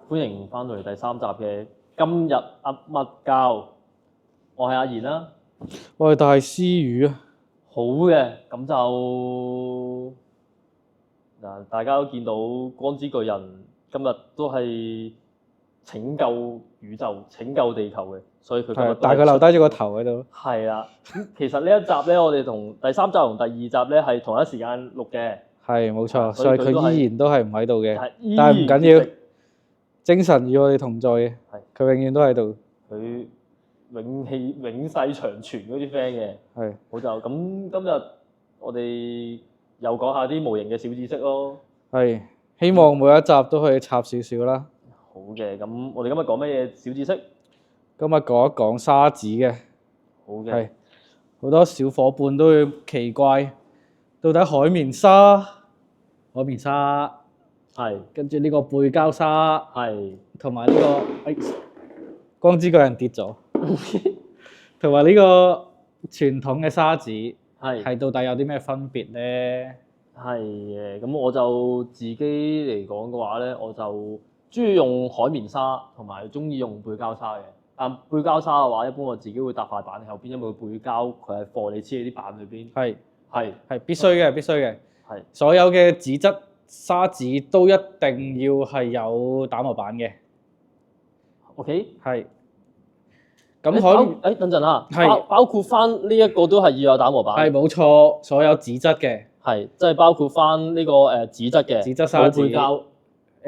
歡迎翻到嚟第3集嘅今日噏乜交，我係阿賢啦。我係大師魚啊！好嘅，咁就嗱，大家都見到光之巨人今日都係拯救宇宙、拯救地球嘅，所以佢今日但係佢留低咗個頭喺度。係啦，咁其實呢一集咧，我哋同第3集同第2集咧係同一時間錄嘅。係冇錯，所以所以佢依然都係唔喺度嘅，但係唔緊要，精神與我哋同在嘅，佢永遠都喺度。佢永世長存嗰啲 friend 嘅。係。好就咁，今日我哋又講下啲模型嘅小知識咯。係，希望每一集都可以插少少啦。好嘅，咁我哋今日講乜嘢小知識？今日講一講沙子嘅。好嘅。係。好多小伙伴都會奇怪，到底海綿沙、係，跟住呢個背膠沙，係，同埋呢個光之巨人跌咗，同埋呢個傳統嘅沙子，係到底有啲咩分別咧？係嘅，咁我就自己嚟講嘅話咧，我就中意用海綿沙，同埋中意用背膠沙嘅。但背膠沙嘅話，一般我自己會搭塊板喺後邊，因為背膠佢係放你黐喺啲板裏邊。係必須嘅，必須嘅。係。所有嘅紙質沙子都一定要係有打磨板嘅。OK。係。咁等陣啊，包括翻呢一個都係要有打磨板。係冇錯，所有紙質嘅。係，即係包括翻呢個紙質嘅。紙質沙子。冇背膠。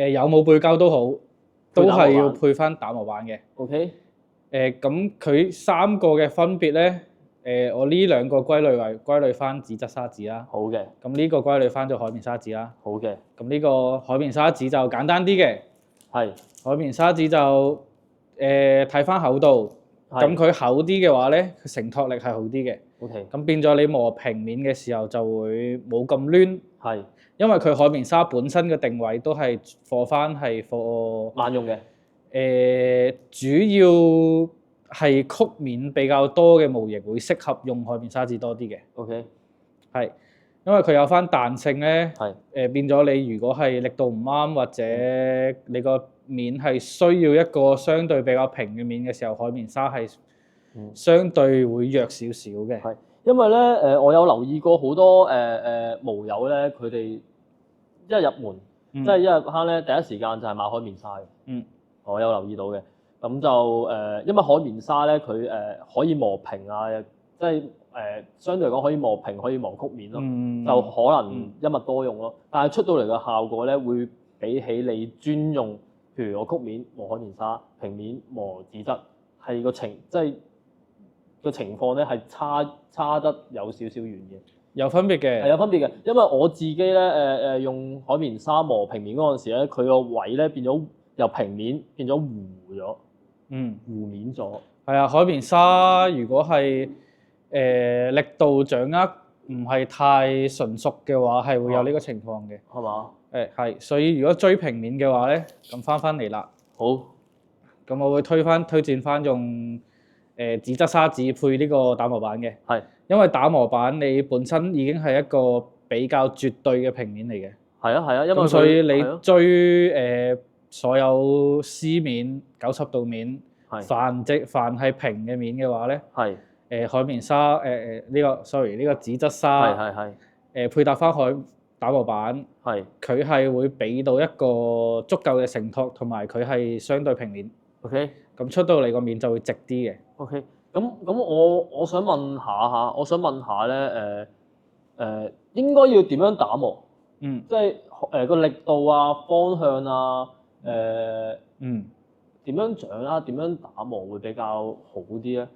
有冇背膠都好，都係要配翻打磨板嘅。OK。咁佢3個嘅分別咧，我呢2個歸類翻紙質沙子啦。好嘅。咁呢個歸類翻咗海綿沙子啦。好嘅。咁呢個海綿沙子就簡單啲嘅。係。海綿沙子就睇翻厚度。咁佢厚啲嘅話咧，佢承托力係好啲嘅。OK。咁變咗你磨平面嘅時候就會冇咁攣。係。因為佢海綿沙本身嘅定位都係貨萬用嘅。主要係曲面比較多嘅模型會適合用海綿沙子多啲嘅。OK。係，因為佢有翻彈性咧。係。變咗你如果係力度唔啱，或者你個面係需要一個相對比較平嘅面嘅時候，海綿沙係相對會弱少少嘅。係，因為咧我有留意過好多模友咧，佢哋一入門，即係一入坑咧，第一時間就係買海綿沙嘅。我有留意到嘅，咁就因為海綿沙咧，佢可以磨平啊，即係相對嚟講可以磨平，可以磨曲面咯，就可能一物多用咯。但係出到嚟嘅效果咧，會比起你專用，譬如我曲面磨海綿沙，平面磨紙質，係即係個情況咧係差得有少少遠嘅。有分別嘅。係有分別嘅，因為我自己咧用海綿沙磨平面嗰陣時咧，佢個位咧變咗。由平面變咗糊咗，糊面咗。係啊，海綿沙如果係力度掌握唔係太純熟嘅話，係會有呢個情況嘅。係嘛？係，所以如果追平面嘅話咧，咁翻嚟啦。好。咁我會推薦翻用紙質沙子配呢個打磨板嘅。係。因為打磨板你本身已經係一個比較絕對嘅平面嚟嘅。係啊，因為咁所以你追所有絲面、90度面，凡係平嘅面嘅話咧，海綿沙呢個紙質沙，配搭翻打磨板，佢係會俾到一個足夠嘅承托，同埋佢係相對平面。OK。咁出到嚟個面就會直啲嘅。OK。咁我想問下咧應該要點樣打磨？即係個力度啊、方向啊。點樣掌握？點樣打磨會比較好啲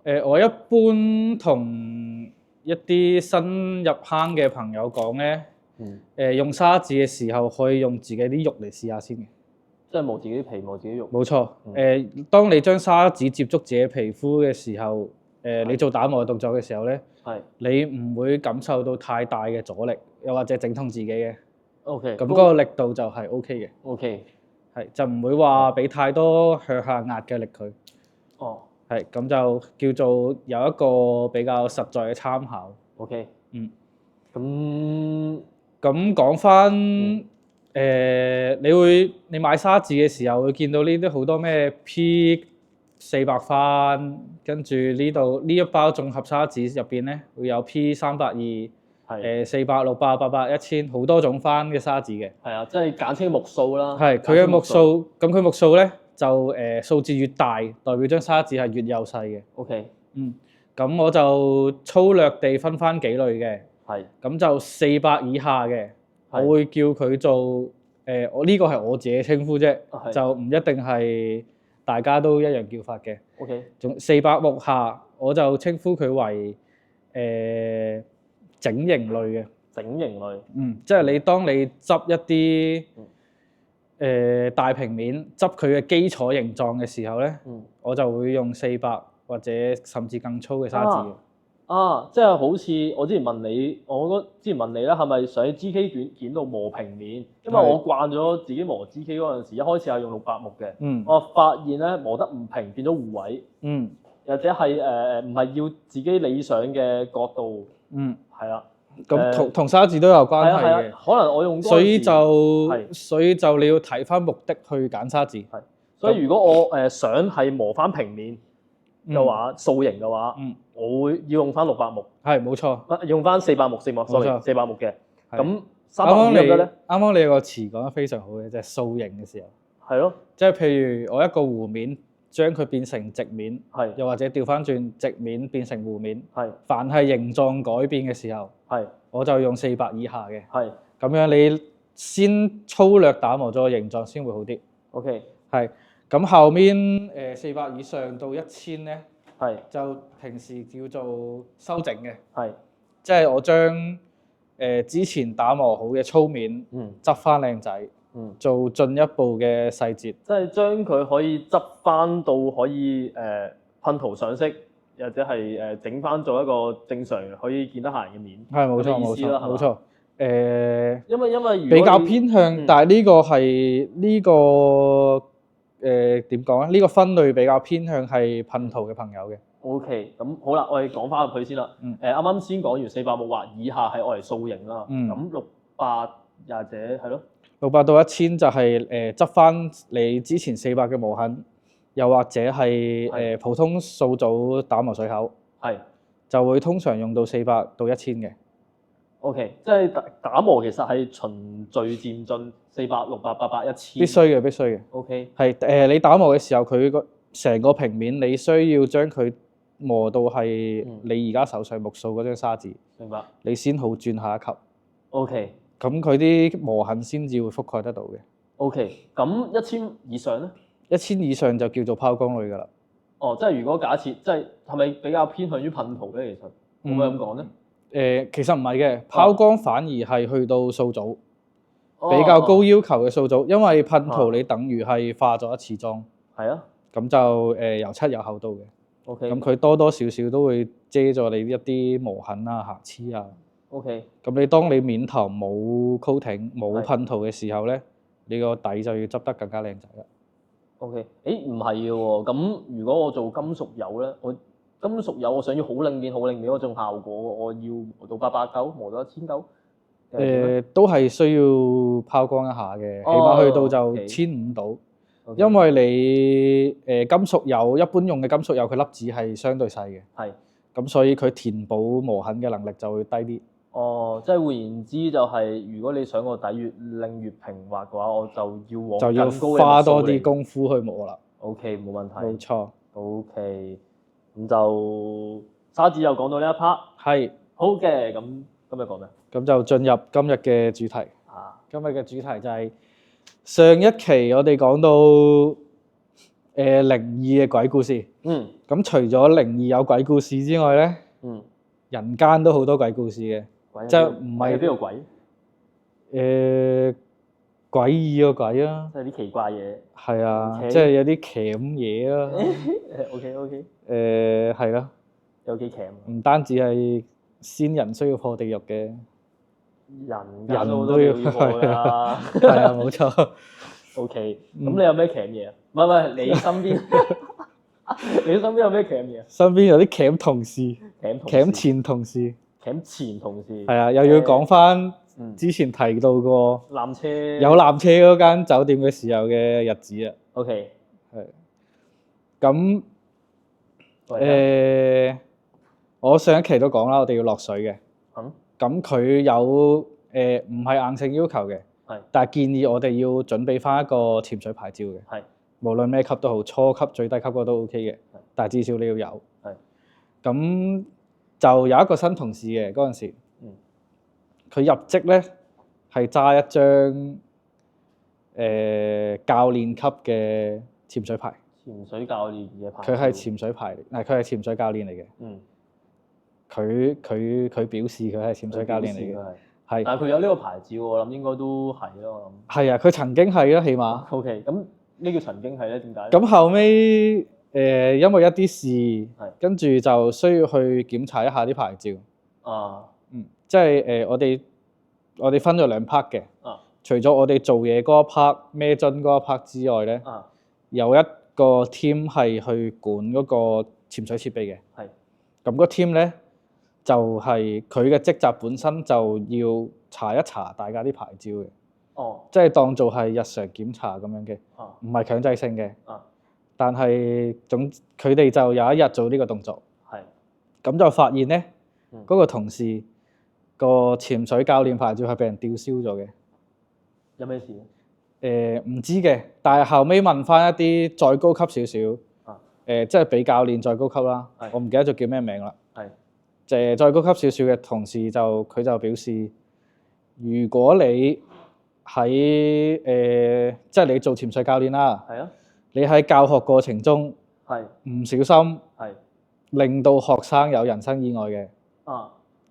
咧？我一般同一啲新入坑嘅朋友講咧，用沙子嘅時候可以用自己啲肉嚟試下先嘅。即係磨自己皮、磨自己肉。冇錯。當你將沙子接觸自己皮膚嘅時候，你做打磨嘅動作嘅時候咧，你唔會感受到太大嘅阻力，又或者整痛自己嘅。OK。咁嗰個力度就係 OK 嘅。OK。係，就唔會話俾太多向下壓嘅力佢。哦。係，咁就叫做有一個比較實在嘅參考。OK。咁講翻你買沙紙嘅時候會見到呢啲好多咩 P400番，跟住呢一包綜合沙紙入邊咧會有 P320、400、600、800、1000好多種番嘅沙紙嘅。係啊，即係簡稱目數啦。係佢嘅目數，咁佢目數咧就數字越大，代表張沙紙係越幼細嘅。OK。咁我就粗略地分翻幾類嘅。係。咁就400以下嘅，我會叫佢做我呢個係我自己稱呼啫，就唔一定係大家都一樣叫法嘅。OK。仲400目下，我就稱呼佢為整形類嘅。整形類。即係當你執一啲大平面，執佢嘅基礎形狀嘅時候咧，我就會用400或者甚至更粗嘅沙紙。即係好似我之前問你啦，係咪上 GK 卷到磨平面？因為我慣咗自己磨 GK 嗰陣時，一開始係用600目嘅。我發現咧磨得唔平，變咗護位。或者係唔係要自己理想嘅角度。係啦。咁同沙紙都有關係嘅。可能我用所以就你要睇翻目的去揀沙紙。係。所以如果我想係磨翻平面嘅話，塑形嘅話，我會要用翻600目。係冇錯。用翻400目400目嘅。咁300目嘅咧？啱啱你有個詞講得非常好嘅，就係塑形嘅時候。係咯。即係譬如我一個弧面，將佢變成直面，又或者調翻轉直面變成弧面。凡係形狀改變嘅時候，我就用400以下嘅。咁樣你先粗略打磨咗個形狀先會好啲。OK。係。咁後面400以上到1000咧，就平時叫做修整嘅，即係我將之前打磨好嘅粗面執翻靚仔，做進一步嘅細節，即係將佢可以執翻到可以噴塗上色，或者係整翻做一個正常可以見得閒嘅面。係冇錯冇錯。因為比較偏向，但係呢個係呢個。點講咧？呢個分類比較偏向係噴塗嘅朋友嘅。OK，咁好啦，我哋講翻入去先啦。啱啱先講完400目或以下係我嚟塑形啦。咁600或者係咯。600到1000就係執翻你之前400嘅磨痕，又或者係普通塑組打磨水口。就會通常用到400到1000嘅。OK， 即係打磨其實係循序漸進，400、600、800、1000。必須嘅。OK。係你打磨嘅時候，佢成個平面你需要將佢磨到係你而家手上目數嗰張沙紙。明白。你先好轉下一級。OK。咁佢啲磨痕先至會覆蓋得到嘅。OK，咁1000以上咧？1000以上就叫做拋光類㗎啦。即係如果假設即係咪比較偏向於噴塗咧？其實會唔會咁講咧？其實唔係嘅，拋光反而係去到塑組，比較高要求嘅塑組，因為噴塗你等於係化咗一次妝。係啊。咁就又漆又厚度嘅。OK。咁佢多多少少都會遮咗你一啲毛痕啊、瑕疵啊。OK。咁當你面頭冇 coating 冇噴塗嘅時候咧，你個底就要執得更加靚仔啦。OK。唔係嘅喎，咁如果我做金屬油咧，金屬油我想要好靚面嗰種效果，我要磨到800磨到1000。都係需要拋光一下嘅，起碼去到就1500度。因為你金屬油一般用嘅金屬油，佢粒子係相對細嘅。咁所以佢填補磨痕嘅能力就會低啲。即係換言之，就係如果你想個底越靚越平滑嘅話，我就要花多啲功夫去磨啦。OK， 冇問題。冇錯。OK。咁就沙紙又講到呢一 part。係。好嘅，咁今日講咩？咁就進入今日嘅主題。今日嘅主題就係上一期我哋講到靈異嘅鬼故事。咁除咗靈異有鬼故事之外咧，人間都好多鬼故事嘅。即係唔係邊個鬼？詭異個鬼啊！即係啲奇怪嘢。係啊，即係有啲鉗嘢啊。OK。係咯。有幾鉗？唔單止係先人需要破地獄嘅，人都要破㗎。係啊，冇錯。OK，咁你有咩鉗嘢啊？唔係，你身邊有咩鉗嘢啊？身邊有啲鉗同事，鉗前同事。鉗前同事。係啊，又要講翻之前提到過纜車有纜車嗰間酒店嘅時候嘅日子啊。OK。係。咁我上一期都講啦，我哋要落水嘅。咁佢有唔係硬性要求嘅，但係建議我哋要準備翻一個潛水牌照嘅。係。無論咩級都好，初級、最低級嗰都 OK 嘅，但係至少你要有。係。咁就有一個新同事嘅嗰陣時，佢入職咧係揸一張教練級嘅潛水牌。潛水教練嘅牌。佢係潛水牌，佢係潛水教練嚟嘅。佢表示佢係潛水教練嚟嘅。係。但係佢有呢個牌照，我諗應該都係咯。我諗。係啊，佢曾經係啦，起碼。OK，咁呢叫曾經係咧？點解？咁後尾因為一啲事，跟住就需要去檢查一下啲牌照。即係我哋分咗2 part 嘅。除咗我哋做嘢嗰一 part、孭樽嗰一 part 之外咧，有一個 team 係去管嗰個潛水設備嘅。係。咁個 team 咧就係佢嘅職責本身就要查一查大家啲牌照嘅。即係當做係日常檢查咁樣嘅，唔係強制性嘅。但係佢哋就有一日做呢個動作。係。咁就發現咧，嗰個同事個潛水教練牌照係被人吊銷咗嘅。有咩事咧？唔知嘅，但係後尾問翻一啲再高級少少，即係比教練再高級啦。我唔記得咗叫咩名啦。係。再高級少少嘅同事佢就表示，如果你喺即係你做潛水教練啦，你喺教學過程中唔小心令到學生有人身意外嘅，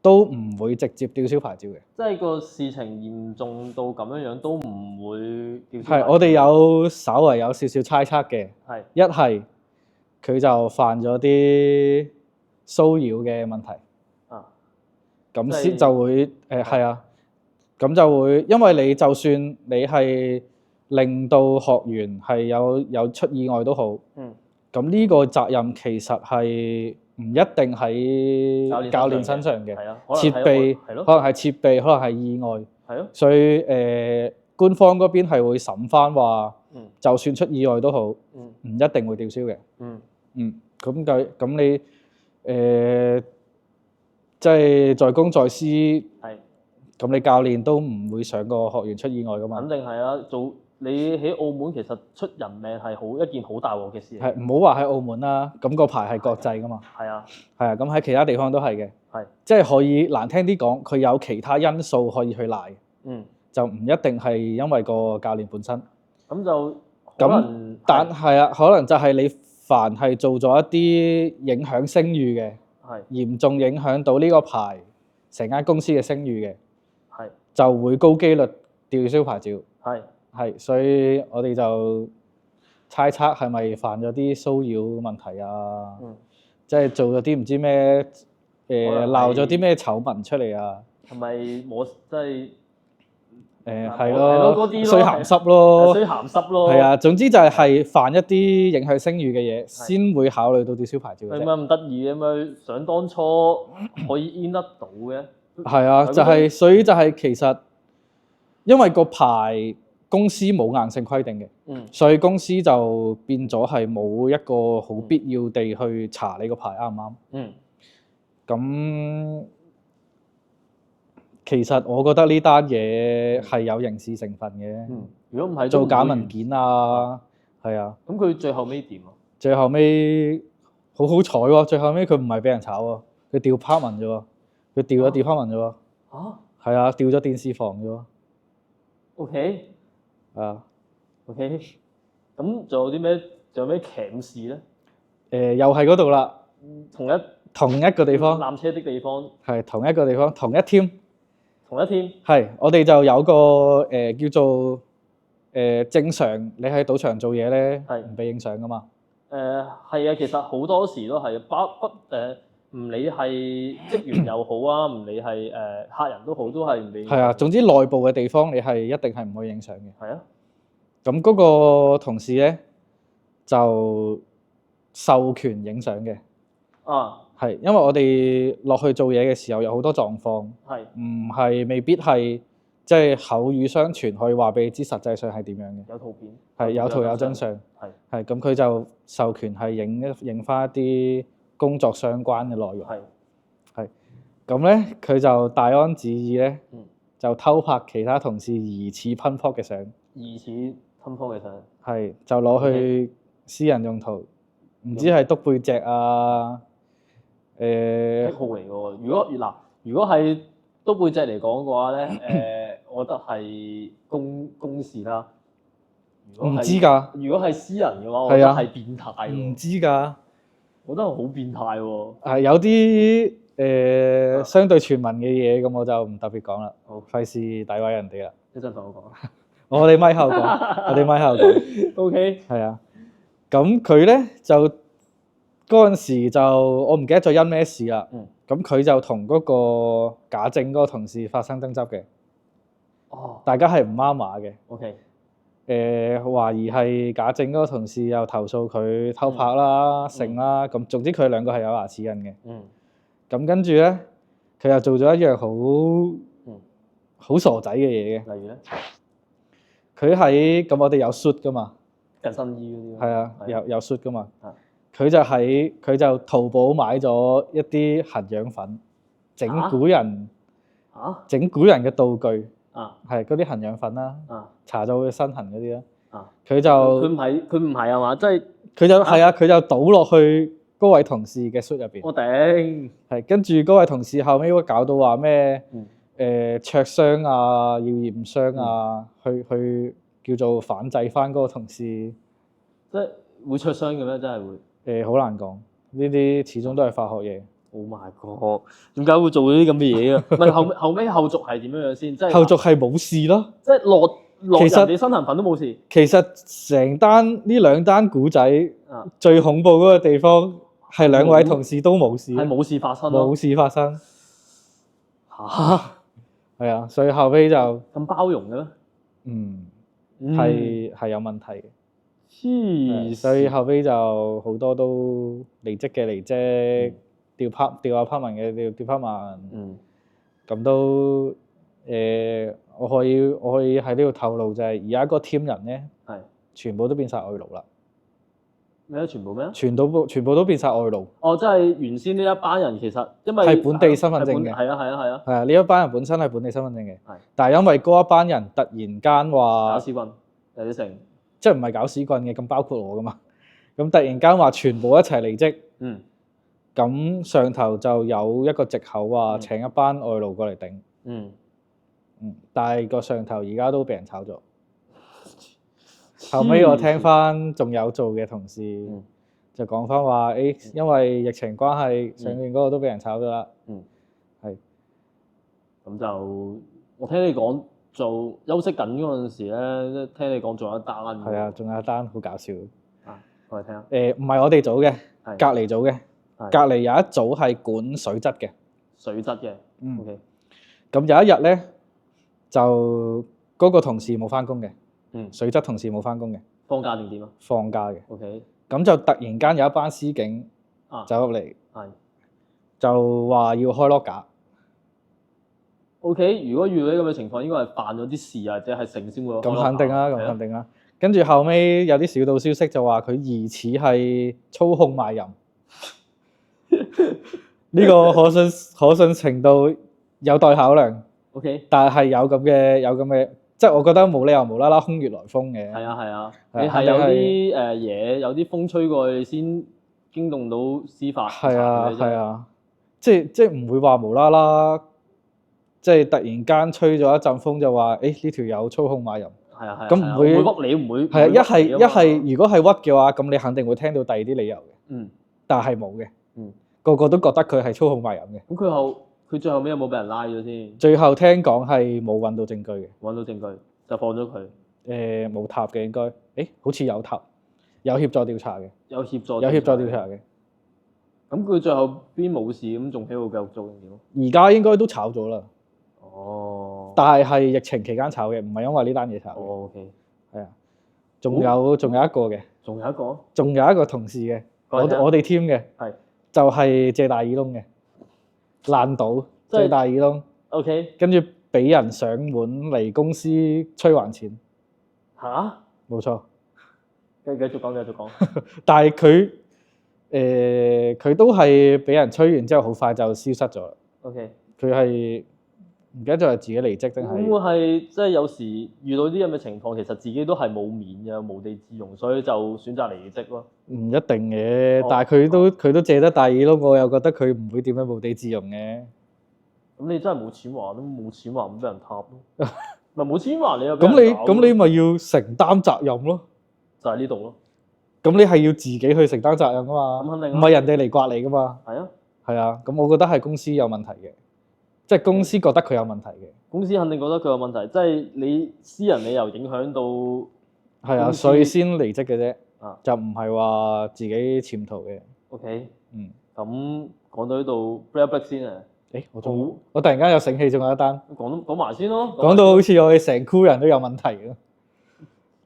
都唔會直接吊銷牌照嘅。即係個事情嚴重到咁樣都唔會吊銷牌照。係，我哋有稍為有少少猜測嘅。係。一係佢就犯咗啲騷擾嘅問題。咁先就會係啊。咁就會，因為你就算你係令到學員係有出意外都好，咁呢個責任其實係唔一定喺教練身上嘅。設備可能係設備，可能係意外。所以官方嗰邊係會審翻話，就算出意外都好，唔一定會吊銷嘅。咁你即係在公在私。咁你教練都唔會想個學員出意外噶嘛？肯定係啊！你喺澳門其實出人命係一件好大鑊嘅事。係，唔好話喺澳門啦，咁個牌係國際噶嘛。係啊。係啊，咁喺其他地方都係嘅。係。即係可以難聽啲講，佢有其他因素可以去賴。就唔一定係因為個教練本身。咁就但係啊，可能就係你凡係做咗一啲影響聲譽嘅，嚴重影響到呢個牌成間公司嘅聲譽嘅。就會高機率吊銷牌照。係，所以我哋就猜測係咪犯咗啲騷擾問題啊？即係做咗啲唔知咩鬧咗啲咩醜聞出嚟啊？係咪我即係係咯，衰鹹濕咯，衰鹹濕咯。係啊，總之就係犯一啲影響聲譽嘅嘢，先會考慮到吊銷牌照嘅啫。點解咁得意嘅？咁想當初可以 in 得到嘅？係啊，所以就係其實因為個牌公司冇硬性規定嘅，所以公司就變咗係冇一個好必要地去查你個牌啱唔啱。咁其實我覺得呢單嘢係有刑事成分嘅。如果唔係做假文件啊，係啊。咁佢最後尾點啊？最後尾好好彩喎！最後尾佢唔係俾人炒喎，佢調 department 啫喎。佢調咗 department 啫喎。係啊，調咗電視房啫喎。OK。啊。OK。咁仲有啲咩？仲有咩鉗事咧？又係嗰度啦。同一個地方。纜車的地方。係同一個地方，同一 team。同一 team。係，我哋就有個叫做正常，你喺賭場做嘢咧，唔俾影相噶嘛。係啊，其實好多時都係唔理係職員又好啊，唔理係客人都好，都係唔俾。係啊，總之內部嘅地方你係一定係唔可以影相嘅。係啊。咁嗰個同事咧就授權影相嘅。係，因為我哋落去做嘢嘅時候有好多狀況，唔係未必係即係口語相傳，可以話俾你知實際上係點樣嘅。有圖片。係有圖有真相。係咁，佢就授權係影翻一啲工作相關嘅內容。係咁咧，佢就大安旨意咧，就偷拍其他同事疑似噴泡嘅相。疑似噴泡嘅相。係就攞去私人用途，唔知係篤背脊啊？號嚟嘅喎。如果係篤背脊嚟講嘅話咧，我覺得係公事啦。唔知㗎。如果係私人嘅話，我覺得係變態喎。唔知㗎。我覺得好變態喎。係有啲相對傳聞嘅嘢，咁我就唔特別講啦。好，費事詆毀人哋啦。一陣同我講。我哋咪後講。OK。係啊。咁佢咧就嗰陣時就我唔記得咗因咩事啦。咁佢就同嗰個賈政嗰個同事發生爭執嘅。大家係唔啱碼嘅。OK。懷疑係賈政嗰個同事又投訴佢偷拍啦、性啦，咁總之佢兩個係有牙齒印嘅。咁跟住咧，佢又做咗一樣好傻仔嘅嘢嘅。例如咧，佢喺咁我哋有 shoot 噶嘛？近身衣嗰啲。係啊，有 shoot 噶嘛？佢就淘寶買咗一啲痕氧粉，整蠱人嘅道具。係嗰啲痕氧粉啦，搽咗佢身痕嗰啲啦。佢唔係啊嘛，即係佢就倒落去嗰位同事嘅 shoot 入邊。我頂。係跟住嗰位同事後尾會搞到話咩？灼傷啊，要驗傷啊，去叫做反制翻嗰個同事。即係會灼傷嘅咩？真係會。好難講，呢啲始終都係化學嘢。Oh my god！點解會做呢啲咁嘅嘢啊？唔係後續係點樣樣先？即係後續係冇事咯。即係落人哋身痕粉都冇事。其實成單呢兩單古仔，最恐怖嗰個地方係兩位同事都冇事。係冇事發生咯。冇事發生。嚇！係啊，所以後尾就咁包容嘅咩？係有問題嘅。所以後尾就好多都離職嘅離職。調 apartment 嘅調 apartment，咁都我可以喺呢度透露就係而家嗰 team 人咧，全部都變晒外勞啦。咩啊？全部咩啊？全部都變晒外勞。哦，即係原先呢一班人其實因為係本地身份證嘅。係啊。係啊，呢一班人本身係本地身份證嘅。但係因為嗰一班人突然間話搞屎棍，有啲成，即係唔係搞屎棍嘅，咁包括我噶嘛。咁突然間話全部一齊離職。咁上頭就有一個藉口話請一班外勞過嚟頂。但係個上頭而家都俾人炒咗。後尾我聽翻仲有做嘅同事就講翻話，因為疫情關係，上面嗰個都俾人炒咗啦。係。咁就我聽你講做休息緊嗰陣時咧，聽你講仲有一單。係啊，仲有一單好搞笑。我嚟聽下。唔係我哋組嘅，隔離組嘅。隔離有一組係管水質嘅。水質嘅。OK。咁有一日咧，就嗰個同事冇翻工嘅。水質同事冇翻工嘅。放假定點啊？放假嘅。OK。咁就突然間有一班司警走入嚟，就話要開 locker。OK， 如果遇到呢咁嘅情況，應該係犯咗啲事或者係成先會開 locker。咁肯定啦，咁肯定啦。跟住後尾有啲小道消息就話佢疑似係操控賣淫。呢個可信程度有待考量。OK。但係有咁嘅，即係我覺得冇理由無啦啦空穴來風嘅。係啊。你係有啲嘢，有啲風吹過去先驚動到司法。係啊。即係唔會話無啦啦，即係突然間吹咗一陣風就話，呢條友操控賣淫。係啊。咁唔會屈你，唔會。係啊，一係如果係屈嘅話，咁你肯定會聽到第二啲理由嘅。但係冇嘅。個個都覺得佢係操控賣淫嘅。咁佢最後尾有冇俾人拉咗先？最後聽講係冇揾到證據嘅。揾到證據就放咗佢。冇塔嘅應該。好似有塔，有協助調查嘅。有協助調查嘅。咁佢最後邊冇事，咁仲喺度繼續做定點？而家應該都炒咗啦。哦。但係疫情期間炒嘅，唔係因為呢單嘢炒嘅。OK。係啊。仲有一個嘅。仲有一個？仲有一個同事嘅，我哋 team 嘅。係。就係借大耳窿嘅。爛賭。借大耳窿。OK。跟住俾人上門嚟公司催還錢。嚇？冇錯。繼續講。但係佢都係俾人催完之後，好快就消失咗。OK。佢係唔記得咗係自己離職定係？會唔會係即係有時遇到啲咁嘅情況，其實自己都係冇面嘅，無地自容，所以就選擇離職咯？唔一定嘅，但係佢都借得大意咯。我又覺得佢唔會點樣無地自容嘅。咁你真係冇錢還，都冇錢還咁俾人撻咯。唔係冇錢還你又咁你咪要承擔責任咯。就係呢度咯。咁你係要自己去承擔責任噶嘛？咁肯定。唔係人哋嚟刮你噶嘛？係啊。係啊，咁我覺得係公司有問題嘅，即係公司覺得佢有問題嘅。公司肯定覺得佢有問題，即係你私人理由影響到。係啊，所以先離職嘅啫。啊。就唔係話自己潛逃嘅。OK。嗯。咁講到呢度 break 先啊。我突然間有醒起，仲有一單。講埋先咯。講到好似我哋成 crew 人都有問題嘅。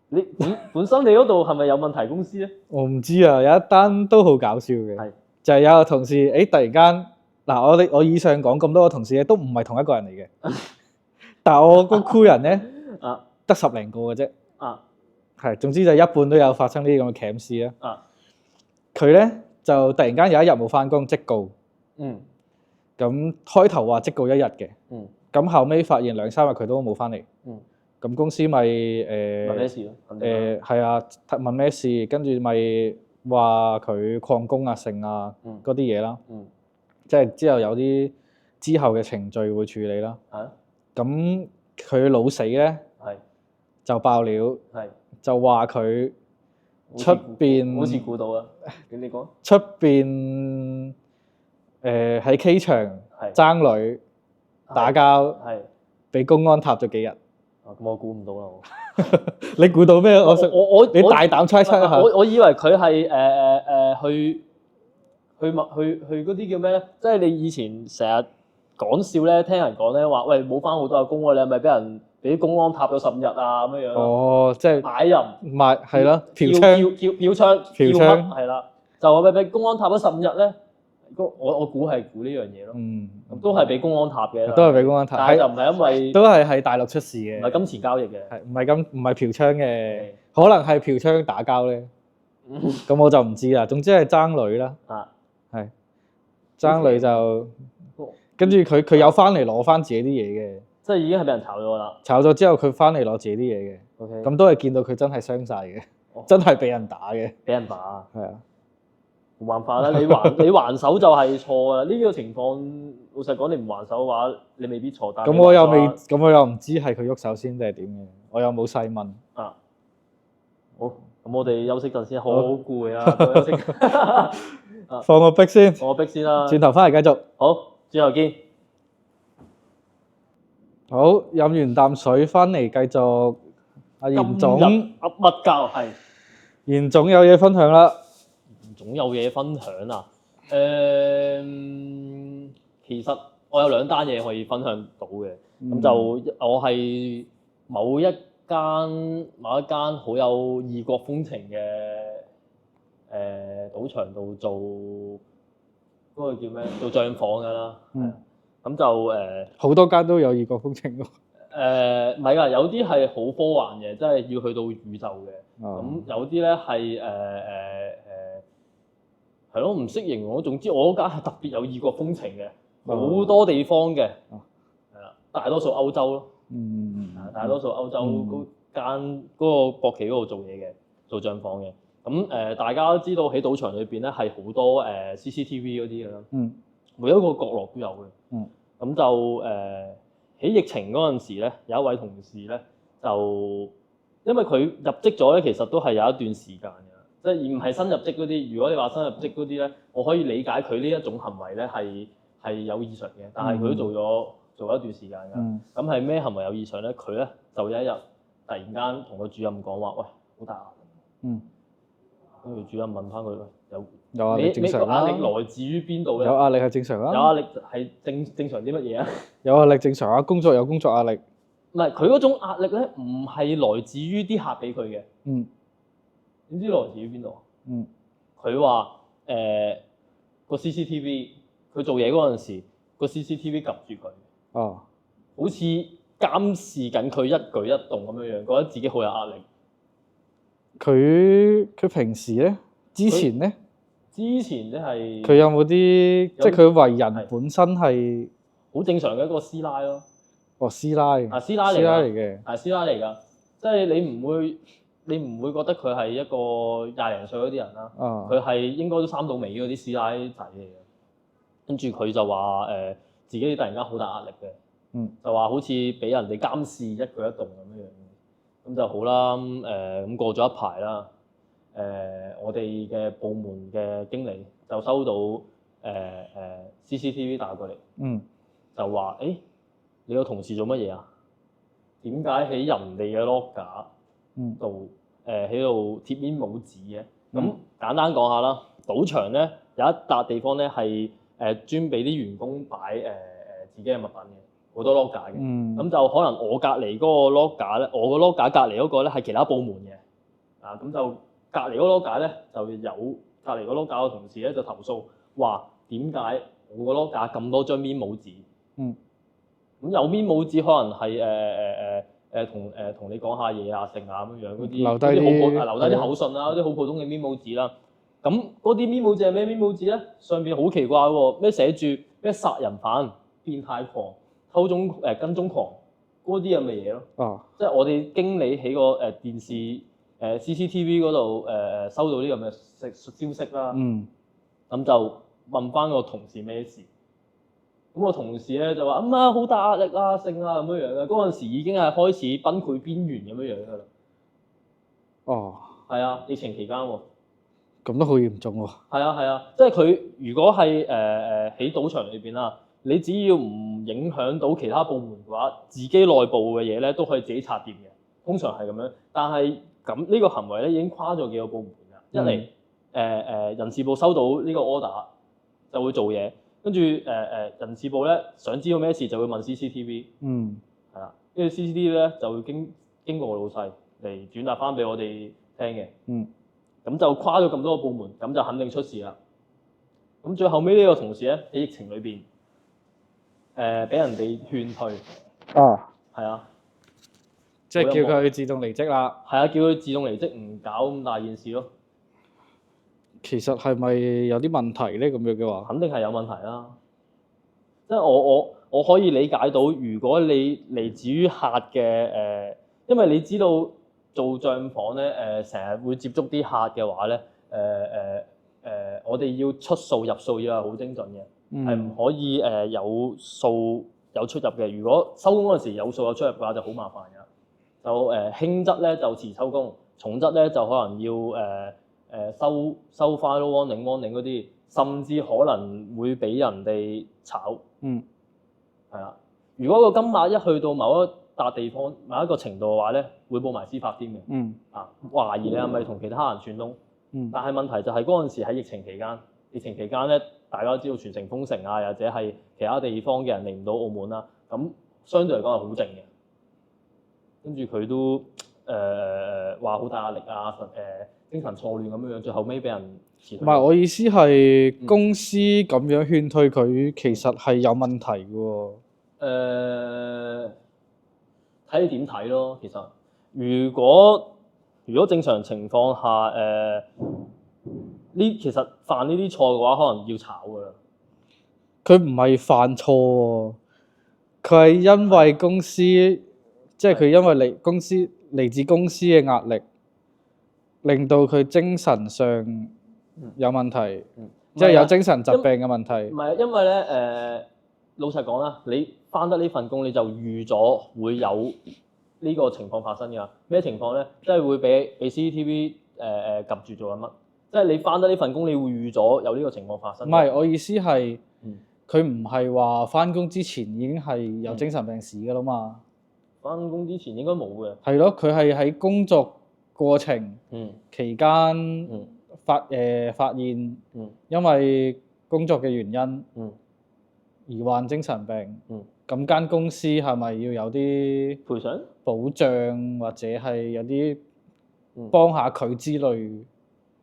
你本身你嗰度係咪有問題公司咧？我唔知啊，有一單都好搞笑嘅。係。就係有個同事，突然間嗱，我以上講咁多個同事咧，都唔係同一個人嚟嘅。但係我個 crew 人咧，得10零個嘅啫。係，總之就一半都有發生呢啲咁嘅僾事啦。佢咧就突然間有一日冇翻工，職告。咁開頭話職告1日嘅。咁後尾發現2-3日佢都冇翻嚟。咁公司咪問咩事咯？係啊，問咩事，跟住咪話佢曠工啊、剩啊嗰啲嘢啦。即係之後有啲之後嘅程序會處理啦。咁佢老死咧就爆料，就話佢出邊好似估到啊！你講出邊喺 K 場爭女打交，俾公安撻咗幾日。咁我估唔到啦，你估到咩？你大膽猜測一下。我以為佢係去嗰啲叫咩咧？即係你以前成日講笑咧，聽人講咧話，喂冇翻好多個工喎，你係咪俾公安撻咗15日啊咁樣樣？哦，即係買淫係咯，嫖娼係啦，就話俾公安撻咗15日咧。我估係估呢樣嘢咯，都係俾公安撻嘅，都係俾公安撻，但係就唔係因為都係喺大陸出事嘅，唔係金錢交易嘅，唔係嫖娼嘅，可能係嫖娼打交咧，咁我就唔知啦。總之係爭女啦，係爭女就跟住佢有翻嚟攞翻自己啲嘢嘅，即係已經係俾人炒咗啦。炒咗之後佢翻嚟攞自己啲嘢嘅，咁都係見到佢真係傷晒嘅，真係俾人打嘅，俾人打，係啊。冇辦法啦，你還手就係錯啊！呢個情況老實講，你唔還手嘅話，你未必錯。但咁我又唔知係佢喐手先定係點嘅，我又冇細問。好，咁我哋休息陣先，好攰啊，休息。放個逼先。放個逼先啦。轉頭翻嚟繼續。好，轉頭見。好，飲完啖水翻嚟繼續。阿嚴總。噏乜鳩係？嚴總有嘢分享啦。總有嘢分享啊！其實我有2單嘢可以分享到嘅，咁就我係某一間好有異國風情嘅賭場度做嗰個叫咩？做帳房㗎啦。咁就好多間都有異國風情喎。唔係㗎，有啲係好科幻嘅，即係要去到宇宙嘅。咁有啲咧係係咯，唔識形容。總之我嗰間係特別有異國風情嘅，好多地方嘅，係啦，大多數歐洲咯，大多數歐洲嗰間嗰個國企嗰度做嘢嘅，做帳房嘅。咁大家都知道喺賭場裏邊咧係好多CCTV 嗰啲嘅啦，每一個角落都有嘅。咁就喺疫情嗰陣時咧，有一位同事咧就因為佢入職咗咧，其實都係有一段時間嘅。即係而唔係新入職嗰啲，如果你話新入職嗰啲咧，我可以理解佢呢一種行為咧係有異常嘅，但係佢都做咗一段時間㗎。咁係咩行為有異常咧？佢咧就有一日突然間同個主任講話，喂，好大壓力。跟住主任問翻佢，有壓力正常啦。壓力來自於邊度咧？有壓力係正常啦。有壓力係正常啲乜嘢啊？有壓力正常啊，工作有工作壓力。唔係佢嗰種壓力咧，唔係來自於啲客俾佢嘅。點知來自於邊度？佢話個 CCTV， 佢做嘢嗰陣時個 CCTV 及住佢。好似監視緊佢一舉一動咁樣樣，覺得自己好有壓力。佢平時咧，之前咧，之前即係佢有冇啲，即係佢為人本身係好正常嘅一個師奶咯。哦，師奶啊，師奶嚟嘅，係師奶嚟㗎，即係你唔會覺得佢係一個20零歲嗰啲人啦。佢係應該都生到尾嗰啲師奶仔嚟嘅。跟住佢就話自己突然間好大壓力嘅，就話好似俾人哋監視一舉一動咁樣樣。咁就好啦。咁過咗一排啦。我哋嘅部門嘅經理就收到CCTV 打過嚟，就話你個同事做乜嘢啊？點解喺人哋嘅 locker 度喺度貼面冇紙嘅？咁簡單講下啦，賭場咧有一笪地方咧係專俾啲員工擺自己嘅物品嘅，好多 locker 嘅。咁就可能我隔離嗰個 locker 咧，我個 locker 隔離嗰個咧係其他部門嘅。咁就隔離嗰個 locker 咧就有隔離嗰個 locker 嘅同事咧就投訴話點解我個 locker 咁多張面冇紙？咁有面冇紙可能係同你講下嘢啊、剩啊咁樣嗰啲，留低啲口信啦，啲好普通嘅面冇紙啦。咁嗰啲面冇紙係咩面冇紙咧？上邊好奇怪喎，咩寫住咩殺人犯、變態狂、偷蹤跟蹤狂嗰啲咁嘅嘢咯。即係我哋經理喺個電視CCTV 嗰度收到呢咁嘅消息啦。咁就問翻個同事咩事。咁個同事咧就話好大壓力啊，剩啊咁樣樣嘅。嗰陣時已經係開始崩潰邊緣咁樣樣㗎啦。係啊，疫情期間喎。咁都好嚴重喎。係啊，即係佢如果係喺賭場裏邊啦，你只要唔影響到其他部門嘅話，自己內部嘅嘢咧都可以自己拆掂嘅。通常係咁樣，但係咁呢個行為咧已經跨咗幾個部門㗎。一嚟人事部收到呢個 order 就會做嘢。跟住人事部咧想知道咩事就會問 CCTV， 係啦，跟住 CCTV 咧就會經過老細嚟轉達翻俾我哋聽嘅，咁就跨咗咁多個部門，咁就肯定出事啦。咁最後尾呢個同事咧喺疫情裏邊俾人哋勸退，係啊，即係叫佢自動離職啦。係啊，叫佢自動離職，唔搞咁大件事咯。其實係咪有啲問題咧？咁樣嘅話，肯定係有問題啦。即係我可以理解到，如果你嚟自於客嘅因為你知道做帳房咧成日會接觸啲客嘅話咧我哋要出數入數要係好精準嘅，係唔可以有數有出入嘅。如果收工嗰陣時有數有出入嘅話，就好麻煩㗎。就輕則咧就遲收工，重則咧就可能要收 file warning 嗰啲，甚至可能會俾人哋炒。係啦。如果個金額一去到某一笪地方、某一個程度嘅話咧，會報埋司法添嘅。懷疑你係咪同其他人串通？但係問題就係嗰陣時喺疫情期間，咧大家都知道全城封城啊，或者係其他地方嘅人嚟唔到澳門啦，咁相對嚟講係好靜嘅。跟住佢都話好大壓力啊，精神錯亂咁樣，最後尾俾人辭退。唔係，我意思係公司咁樣勸退佢，其實係有問題嘅喎。睇你點睇咯。其實如果正常情況下其實犯呢啲錯嘅話，可能要炒㗎啦。佢唔係犯錯喎，佢係因為公司，即係佢因為嚟自公司嘅壓力，令到佢精神上有問題，即係有精神疾病嘅問題。唔係，因為咧老實講啦，你返得呢份工，你就預咗會有呢個情況發生㗎。咩情況咧？即係會俾 CCTV 及住做緊乜？即係你返得呢份工，你會預咗有呢個情況發生。唔係，我意思係佢唔係話返工之前已經係有精神病史㗎啦嘛。返工之前應該冇嘅。係咯，佢係喺工作過程期間發現，因為工作嘅原因而患精神病。咁間公司係咪要有啲賠償保障，或者係有啲幫下佢之類？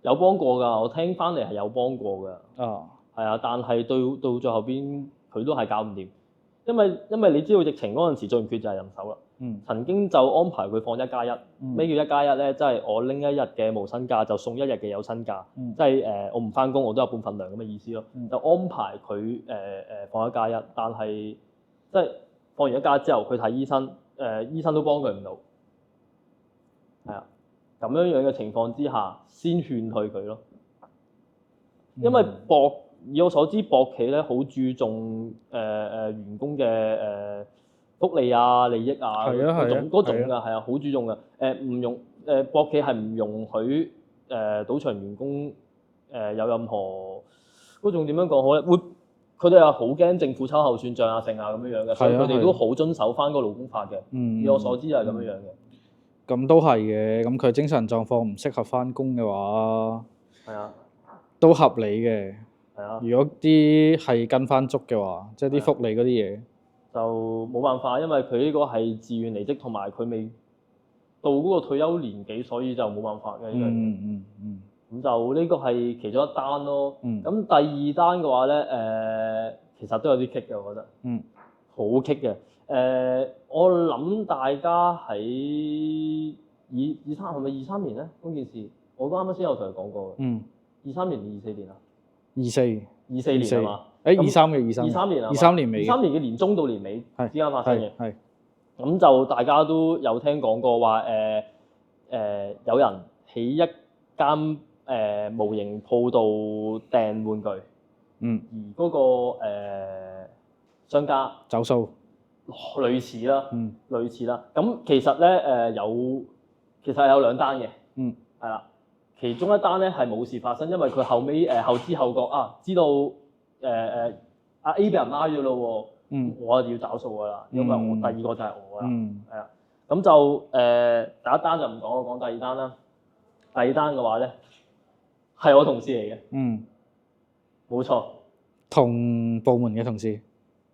有幫過㗎，我聽翻嚟係有幫過㗎。係啊，但係到最後邊佢都係搞唔掂，因為你知道疫情嗰陣時最唔缺就係人手啦。曾經就安排佢放1+1，咩叫1+1咧？即係我拎1日嘅無薪假就送1日嘅有薪假，即係我唔翻工我都有半份糧咁嘅意思咯。就安排佢放1+1，但係即係放完1+1之後，佢睇醫生，醫生都幫佢唔到，係啊，咁樣嘅情況之下，先勸退佢咯。因為以我所知，博企咧好注重員工嘅福利啊、利益啊嗰種㗎，係啊，好注重㗎。唔容博企係唔容許賭場員工有任何嗰種點樣講好咧？佢哋係好驚政府秋後算賬啊、剩啊咁樣嘅，所以佢哋都好遵守翻個勞工法嘅。以我所知係咁樣嘅。咁都係嘅，咁佢精神狀況唔適合翻工嘅話，係啊，都合理嘅。係啊，如果啲係跟翻足嘅話，即係啲福利嗰啲嘢，就冇辦法，因為佢呢個係自願離職，同埋佢未到嗰個退休年紀，所以就冇辦法嘅呢樣嘢。咁就呢個係其中一單咯。咁第二單嘅話咧，其實都有啲棘嘅，我覺得。好棘嘅。我諗大家喺係咪23年咧？嗰件事我啱啱先有同佢講過嘅。23年定24年啊？24年係嘛？23嘅23年啊，23年尾，23年嘅年中到年尾之間發生嘅。係。咁就大家都有聽講過話有人喺一間模型鋪度訂玩具，而嗰個商家走數，類似啦，類似啦。咁其實咧其實有2單嘅，係啦。其中一單咧係冇事發生，因為佢後尾後知後覺知道阿 A 俾人拉咗咯喎，我要找數㗎啦，因為我第二個就係我啦，係啊。咁就第一單就唔講，我講第二單啦。第二單嘅話咧係我同事嚟嘅，冇錯，同部門嘅同事，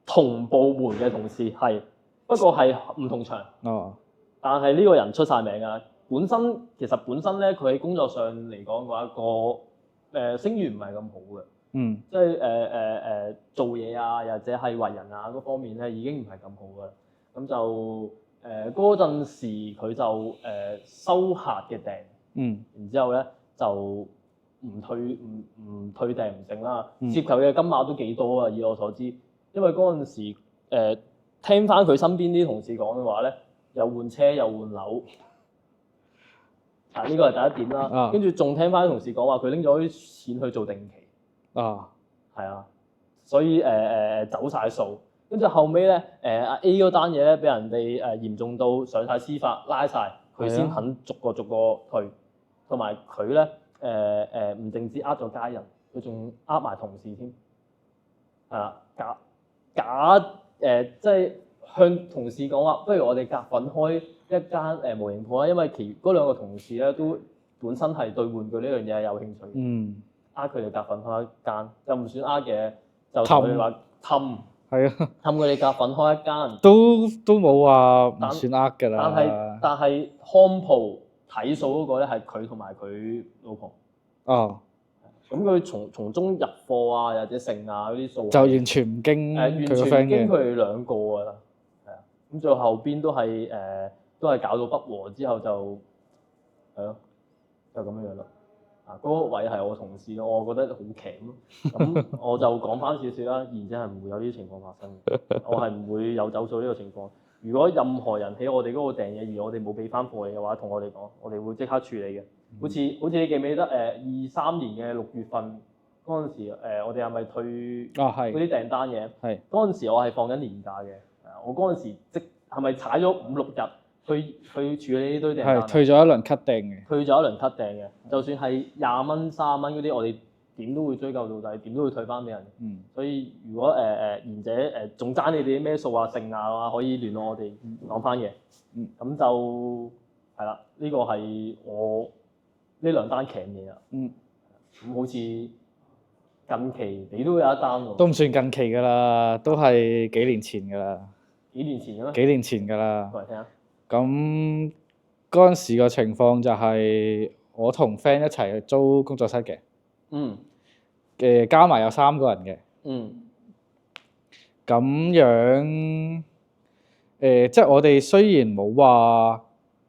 同部門嘅同事係，不過係唔同場，但係呢個人出晒名㗎。本身咧，佢喺工作上嚟講嘅話，個聲譽唔係咁好嘅，即係做嘢啊，或者係為人啊嗰方面咧，已經唔係咁好㗎啦。咁就嗰陣時佢就收客嘅訂，然之後咧就唔退訂唔成啦，涉及嘅金額都幾多啊？以我所知，因為嗰陣時聽翻佢身邊啲同事講嘅話咧，又換車又換樓。呢個係第一點啦，跟住仲聽翻啲同事講話，佢拎咗啲錢去做定期，係啊，所以走晒數，跟住後尾咧阿 A 嗰單嘢咧，俾人哋嚴重到上晒司法拉晒，佢先肯逐個退，同埋佢咧唔淨止咗家人，佢仲埋同事添，係啦，假即係向同事講話，不如我哋夾份開一間模型鋪啦，因為其餘嗰2個同事咧都本身係對玩具呢樣嘢有興趣，佢哋夾份開一間，就唔算嘅，就同佢哋話氹佢哋夾份開一間，都冇話唔算㗎啦。但係康鋪睇數嗰個咧係佢同埋佢老婆。咁佢從中入貨啊，或者剩啊嗰啲數就完全唔經完全唔經佢哋2個㗎啦，係啊。咁最後邊都係搞到不和之後就係咯，就咁樣咯。嗰個位係我同事，我覺得好強。咁我就講翻少少啦，然之後係唔會有呢啲情況發生嘅。我係唔會有走數呢個情況。如果任何人喺我哋嗰個訂嘢而我哋冇俾翻貨嘅話，同我哋講，我哋會即刻處理嘅。好似你記唔記得23年嘅6月份嗰陣時，我哋係咪退嗰啲訂單嘅？嗰陣時我係放緊年假嘅，我嗰陣時係咪踩咗5-6日去處理呢堆訂單？退咗一輪 cut 訂嘅。退咗一輪 cut 訂嘅，就算係20蚊、30蚊嗰啲，我哋點都會追究到底，點都會退翻俾人。所以如果賢者仲爭你哋啲咩數啊、剩啊，可以聯絡我哋講翻嘅。咁就係啦，呢個係我呢2單強嘢啊。咁好似近期你都有一單喎。都唔算近期㗎啦，都係幾年前㗎啦。幾年前嘅咩？幾年前㗎啦。講嚟聽下。咁嗰陣時個情況就係我同 friend 一齊租工作室嘅。加埋有3個人嘅。咁樣即係我哋雖然冇話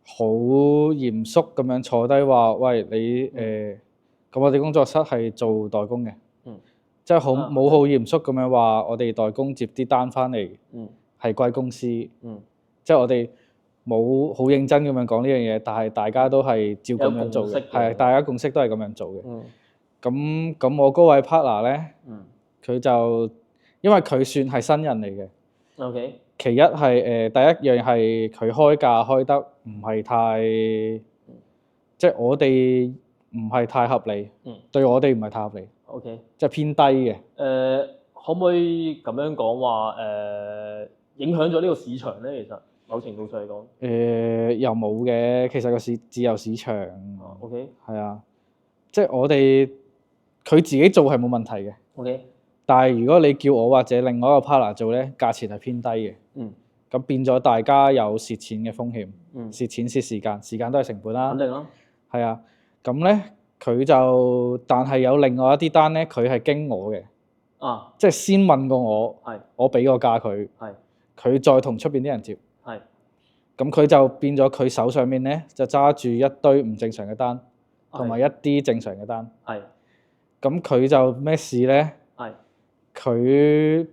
好嚴肅咁樣坐低話，喂你咁我哋工作室係做代工嘅，即係冇好嚴肅咁樣話，我哋代工接啲單翻嚟係歸公司，即係我哋冇好認真咁樣講呢樣嘢，但係大家都係照咁樣做嘅，係大家共識都係咁樣做嘅。咁我嗰位 partner 咧，佢就因為佢算係新人嚟嘅。OK。其一係第一樣係佢開價開得唔係太，即係我哋唔係太合理，對我哋唔係太合理。OK。即係偏低嘅。可唔可以咁樣講話影響咗呢個市場咧？其實某程度上嚟講，又冇嘅，其實個自由市場。OK。係啊，即係我哋佢自己做係冇問題嘅。OK。但係如果你叫我或者另外一個 partner 做咧，價錢係偏低嘅。咁變咗大家有蝕錢嘅風險。蝕錢蝕時間，時間都係成本啦。肯定啦。係啊，咁咧佢就，但係有另外一啲單咧，佢係經我嘅。即係先問過我。我俾個價佢。佢再同出邊啲人接。咁佢就變咗佢手上面咧就揸住一堆唔正常嘅單，同埋一啲正常嘅單。咁佢就咩事咧？佢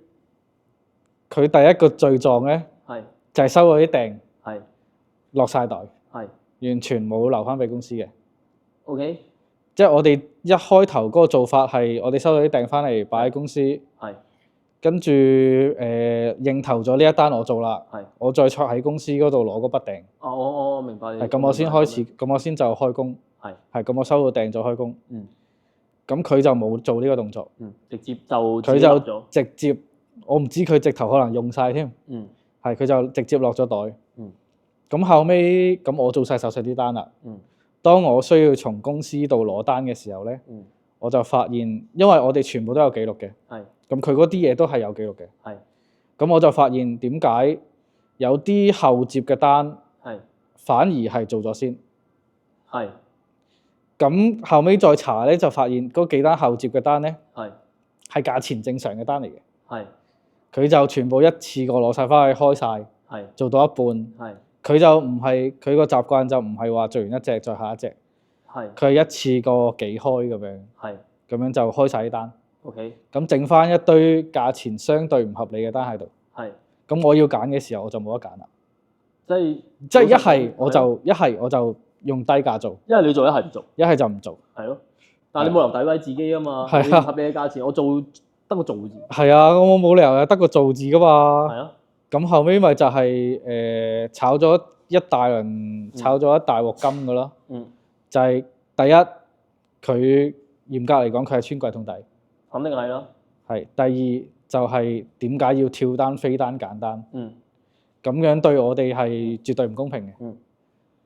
第一個罪狀咧，就係收嗰啲訂，落晒袋，完全冇留翻俾公司嘅。OK。即係我哋一開頭嗰個做法係，我哋收到啲訂翻嚟擺喺公司，跟住認頭咗呢一單我做啦，我再坐喺公司嗰度攞嗰筆訂。我明白。咁我先開始，咁我先就開工。咁我收到訂就開工。咁佢就冇做呢個動作，直接就佢就直接，我唔知佢直頭可能用晒添，佢就直接落咗袋。咁後尾咁我做晒手上啲單啦。當我需要從公司度攞單嘅時候咧，我就發現，因為我哋全部都有記錄嘅，咁佢嗰啲嘢都係有記錄嘅。咁我就發現點解有啲後接嘅單反而係做咗先。咁後尾再查咧，就發現嗰幾單後接嘅單咧，係價錢正常嘅單嚟嘅。佢就全部一次過攞晒翻去開晒，做到一半。佢就唔係，佢個習慣就唔係話做完一隻再下一隻。佢係一次過幾開咁樣。咁樣就開晒啲單。OK。咁剩翻一堆價錢相對唔合理嘅單喺度。咁我要揀嘅時候我就冇得揀啦。即係一係我就用低價做，一係你做，一係唔做，一係就唔做。係咯，但係你冇理由詆毀自己啊嘛。你合理嘅價錢，我做得個做字。係啊，我冇理由有得個做字噶嘛。係啊。咁後尾咪就係炒咗一大輪，炒咗一大鑊金噶咯。就係第一，佢嚴格嚟講，佢係穿櫃桶底。肯定係啦。係。第二就係點解要跳單飛單揀單？咁樣對我哋係絕對唔公平嘅。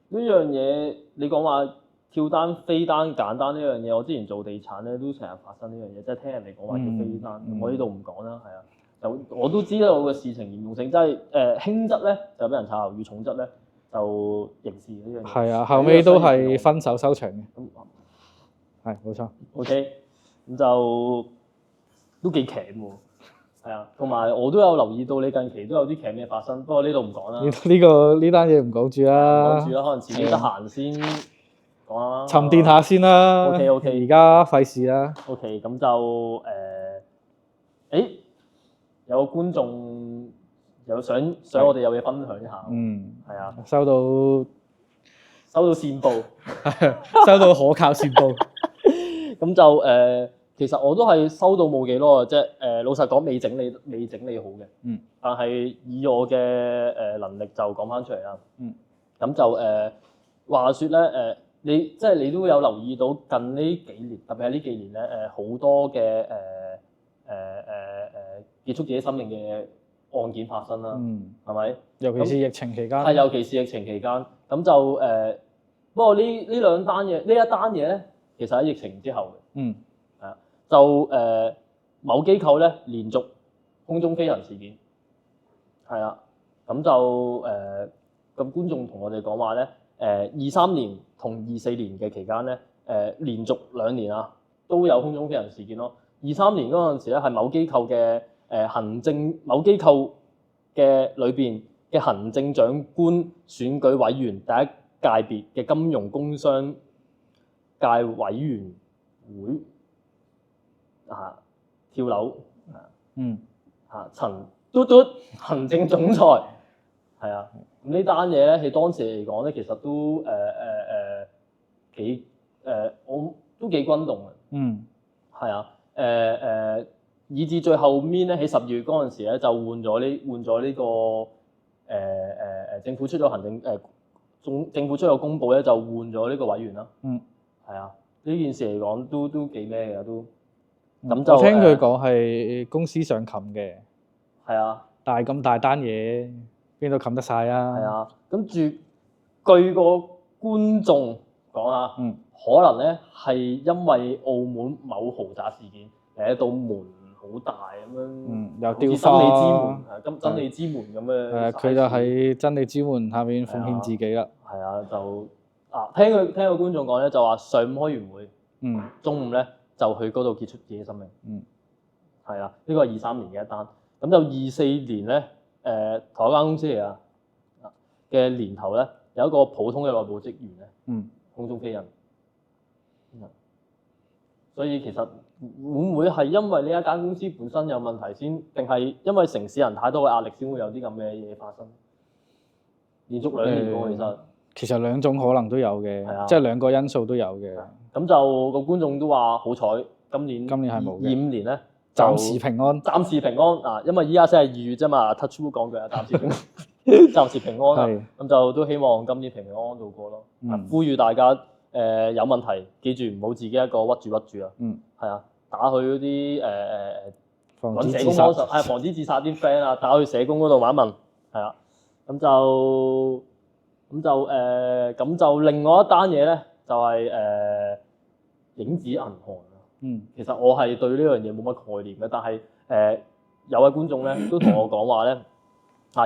呢樣嘢你講話跳單飛單揀單呢樣嘢，我之前做地產咧都成日發生呢樣嘢，即係聽人哋講話叫飛單。我呢度唔講啦，係啊。就我都知道個事情嚴重性，即係輕則咧就俾人炒魷魚，重則咧就刑事呢樣嘢。係啊，後尾都係分手收場嘅。係冇錯。OK，咁就都幾騎喎。係啊，同埋我都有留意到你近期都有啲劇咩發生，不過呢度唔講啦。呢單嘢唔講住啦。唔講住啦，可能遲啲得閒先講啦。沉澱下先啦。OK，而家費事啦。OK，咁就有個觀眾有想我哋有嘢分享一下。係啊。收到線報，收到可靠線報。咁就其實我都係收到冇幾耐嘅啫，老實講未整理好嘅，但係以我嘅能力就講翻出嚟啦。咁就話說咧你都有留意到近呢幾年，特別係呢幾年咧好多嘅結束自己生命嘅案件發生啦，係咪？尤其是疫情期間。係，尤其是疫情期間。咁就不過呢一單嘢咧，其實喺疫情之後嘅。就某機構咧連續空中飛行事件，係啦，咁就咁觀眾同我哋講話咧，23年同24年嘅期間咧，連續2年啊都有空中飛行事件咯。23年嗰陣時咧係某機構嘅行政某機構嘅裏邊嘅行政長官選舉委員第一界別嘅金融工商界委員會跳樓陳嘟嘟行政總裁係啊，咁呢單嘢咧喺當時嚟講咧，其實都我都幾轟動嘅。係啊，以至最後面咧喺12月嗰陣時咧就換咗呢個政府出咗政府出咗公佈咧就換咗呢個委員啦。係啊，呢件事嚟講都幾咩嘅都。咁就我聽佢講係公司上冚嘅。係啊，但係咁大單嘢邊度冚得晒啊？係啊，咁據個觀眾講啊，可能咧係因為澳門某豪宅事件，道門好大咁樣，又掉花，真理之門咁嘅。佢就喺真理之門下面奉獻自己啦。係啊，就聽個觀眾講咧，就話上午開完會，中午咧就去嗰度結束自己生命。係啊，呢個係23年嘅一單。咁就24年咧，同一間公司嚟啊嘅年頭咧，有一個普通嘅內部職員咧，空中飛人。所以其實會唔會係因為呢一間公司本身有問題先，定係因為城市人太多嘅壓力先會有啲咁嘅嘢發生？連續2年喎，其實兩種可能都有嘅，即係2個因素都有嘅。咁就個觀眾都話好彩，今年係冇嘅。25年咧，暫時平安。暫時平安啊！因為依家先係2月啫嘛 ，touch wood 講句啊，暫時平安，暫時平安啊！咁就都希望今年平平安安度過咯。呼籲大家有問題，記住唔好自己一個屈住啊！係啊，打去嗰啲防止社工幫手，防止自殺啲 friend 啊，打去社工嗰度問一問，係啊，咁就另外一單嘢咧，就係影子銀行啊。其實我係對呢樣嘢冇乜概念嘅，但係有位觀眾咧都同我講話咧，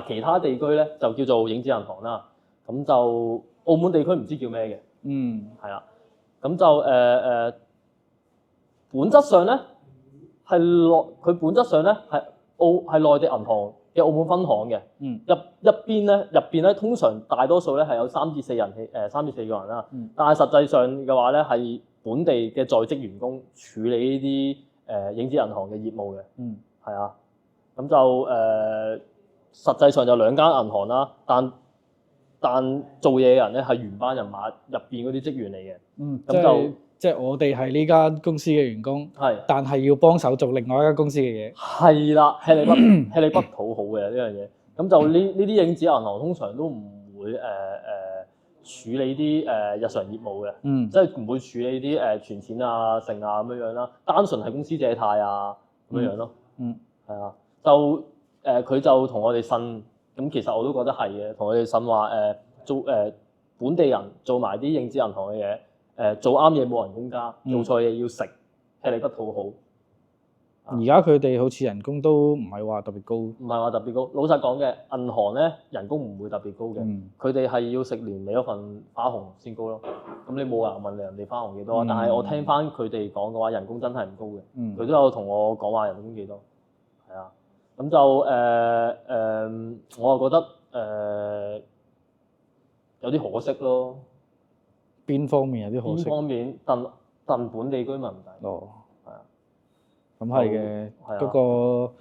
其他地區咧就叫做影子銀行啦，咁就澳門地區唔知叫咩嘅。係啊，咁就本質上咧佢本質上咧係內地銀行嘅澳門分行嘅。入邊咧通常大多數咧係有3至4個人啦。但係實際上嘅話咧係本地嘅在職員工處理呢啲影子銀行嘅業務嘅。係啊，咁就實際上就2間銀行啦，但做嘢嘅人咧係原班人馬入邊嗰啲職員嚟嘅。咁即係我哋係呢間公司嘅員工，但係要幫手做另外一間公司嘅嘢。係啦，吃力不討好嘅呢樣嘢。咁就呢啲影子銀行通常都唔會處理啲日常業務嘅，即係唔會處理啲存錢啊、剩啊咁樣啦，單純係公司借貸啊咁樣咯。係啊，就佢就同我哋呻，咁其實我都覺得係嘅，同我哋呻話做本地人做埋啲影子銀行嘅嘢，做啱嘢冇人工加，做錯嘢要食，吃力不討好。而家佢哋好似人工都唔係話特別高，唔係話特別高。老實講嘅，銀行咧人工唔會特別高嘅，佢哋係要食年尾嗰份花紅先高咯。咁你冇人問人哋花紅幾多，但係我聽翻佢哋講嘅話，人工真係唔高嘅。佢都有同我講話人工幾多，係啊。咁就我又覺得有啲可惜咯。邊方面有啲可惜？邊方面戥本地居民唔抵。咁係嘅，嗰個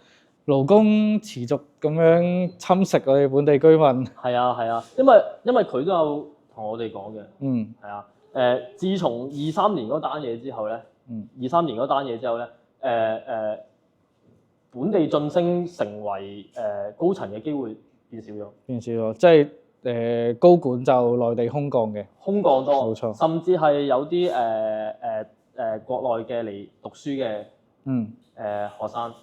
勞工持續咁樣侵蝕我哋本地居民。係啊，因為佢都有同我哋講嘅。係啊，自從23年嗰單嘢之後咧，本地晉升成為高層嘅機會變少咗。即係高管就內地空降嘅，空降多，冇錯，甚至係有啲國內嘅嚟讀書嘅。學生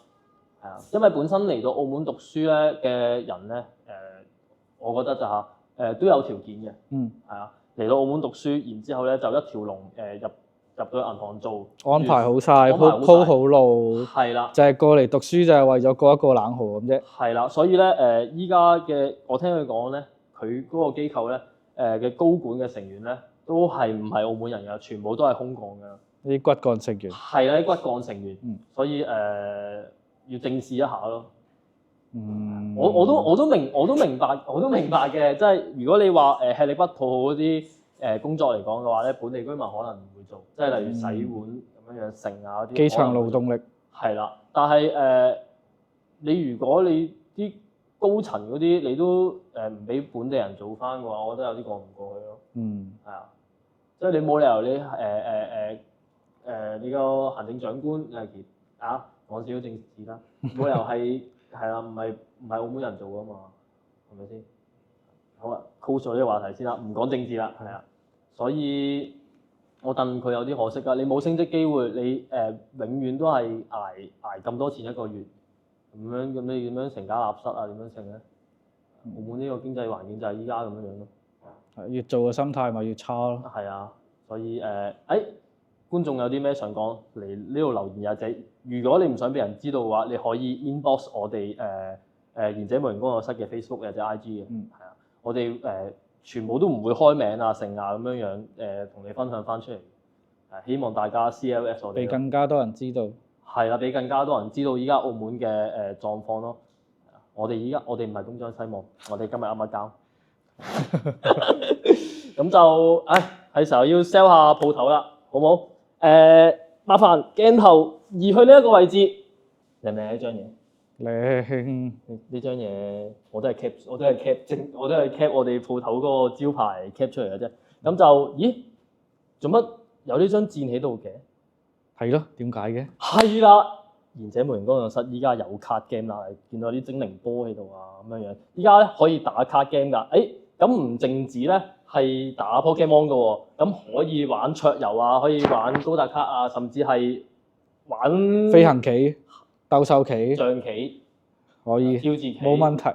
係啊，因為本身嚟到澳門讀書咧嘅人咧，我覺得就都有條件嘅。係啊，嚟到澳門讀書，然之後咧就一條龍入到銀行做，安排好晒，鋪好路。係啦，就係過嚟讀書就係為咗過一個冷河咁啫。係啦，所以咧依家嘅我聽佢講咧，佢嗰個機構咧嘅高管嘅成員咧都係唔係澳門人㗎，全部都係空降㗎。啲骨幹成員係啦，啲骨幹成員，所以要正視一下咯。我都明白嘅，即係如果你話吃力不討好嗰啲工作嚟講嘅話咧，本地居民可能唔會做，即係例如洗碗咁樣剩啊嗰啲。基層勞動力。係啦，但係你如果你啲高層嗰啲你都唔俾本地人做翻嘅話，我覺得有啲過唔過去咯。係啊，即係你冇理由你個行政長官講少少政治啦，冇理由係啦，唔係澳門人做㗎嘛，係咪先？好啊 close 咗呢個話題先啦，唔講政治啦，係啊，所以我戥佢有啲可惜㗎。你冇升職機會，你永遠都係捱咁多錢一個月，咁你點樣成家立室啊？點樣成咧？澳門呢個經濟環境就係依家咁樣樣咯。越做嘅心態咪越差咯。係啊，所以觀眾有啲咩想講嚟呢度留言，或者如果你唔想俾人知道嘅話，你可以 inbox 我哋賢者無形工作室嘅 Facebook 或者 IG 嘅，係啊，我哋全部都唔會開名啊、成啊咁樣樣同你分享翻出嚟，希望大家 CLS 我哋俾更加多人知道，係啦，俾更加多人知道依家澳門嘅狀況咯。我哋唔係東張西望，我哋今日啱啱交，咁就係時候要 sell 下鋪頭啦，好唔好？麻煩鏡頭移去呢一個位置，靚唔靚呢張嘢？靚。呢張嘢我都係 cap 我哋鋪頭嗰個招牌 cap 出嚟嘅啫。咁就做乜有呢張箭喺度嘅？係咯，點解嘅？係啦，賢者無形工作室依家有卡 game 啦，見到啲精靈波喺度啊咁樣樣。依家咧可以打卡 game 㗎。咁唔淨止咧係打 Pokemon 嘅喎，咁可以玩桌遊啊，可以玩高達卡啊，甚至係玩飛行棋、鬥獸棋、象棋，可以挑字棋，冇問題。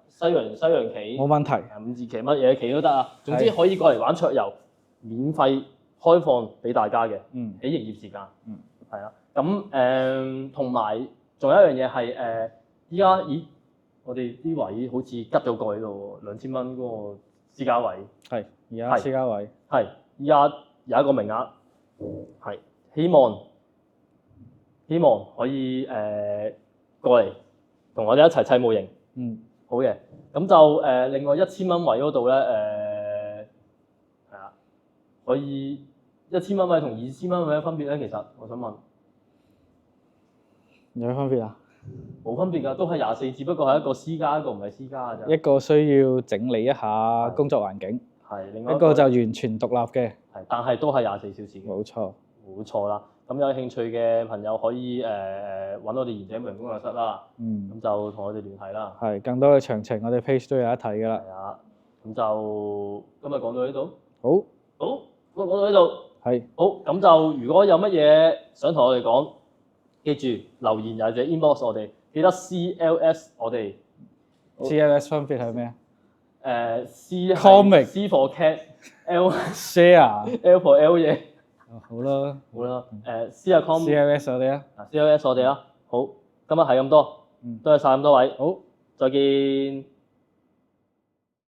西洋棋冇問題，五字棋乜嘢棋都得啊。總之可以過嚟玩桌遊，免費開放俾大家嘅，喺營業時間，係啦。咁同埋仲有一樣嘢係依家我哋啲位好似吉咗個喺度喎，2000蚊嗰個私家位。係，而家私家位。係，依家有一個名額，係希望可以過嚟同我哋一齊砌模型。好嘅。咁就另外1000蚊位嗰度咧係啊，可以1000蚊位同2000蚊位有分別咧？其實我想問，有咩分別啊？冇分別㗎，都係24，只不過係一個私家，一個唔係私家㗎啫。一個需要整理一下工作環境，另外一個就完全獨立嘅，但係都係24小時嘅。冇錯啦。咁有興趣嘅朋友可以揾我哋賢者無形工作室啦。咁就同我哋聯繫啦。更多嘅詳情我哋 page 都有得睇㗎啦。係啊，咁就今日講到呢度。好，講到呢度。係。好，咁就如果有乜嘢想同我哋講，記住留言或者 inbox 我哋，記得 CLS 我哋。CLS 分別係咩？C comic C for cat，L share，L for L 嘢。好啦。C 係 CLS 我哋啊。CLS 我哋啦。好，今日係咁多，多謝晒咁多位。好，再見。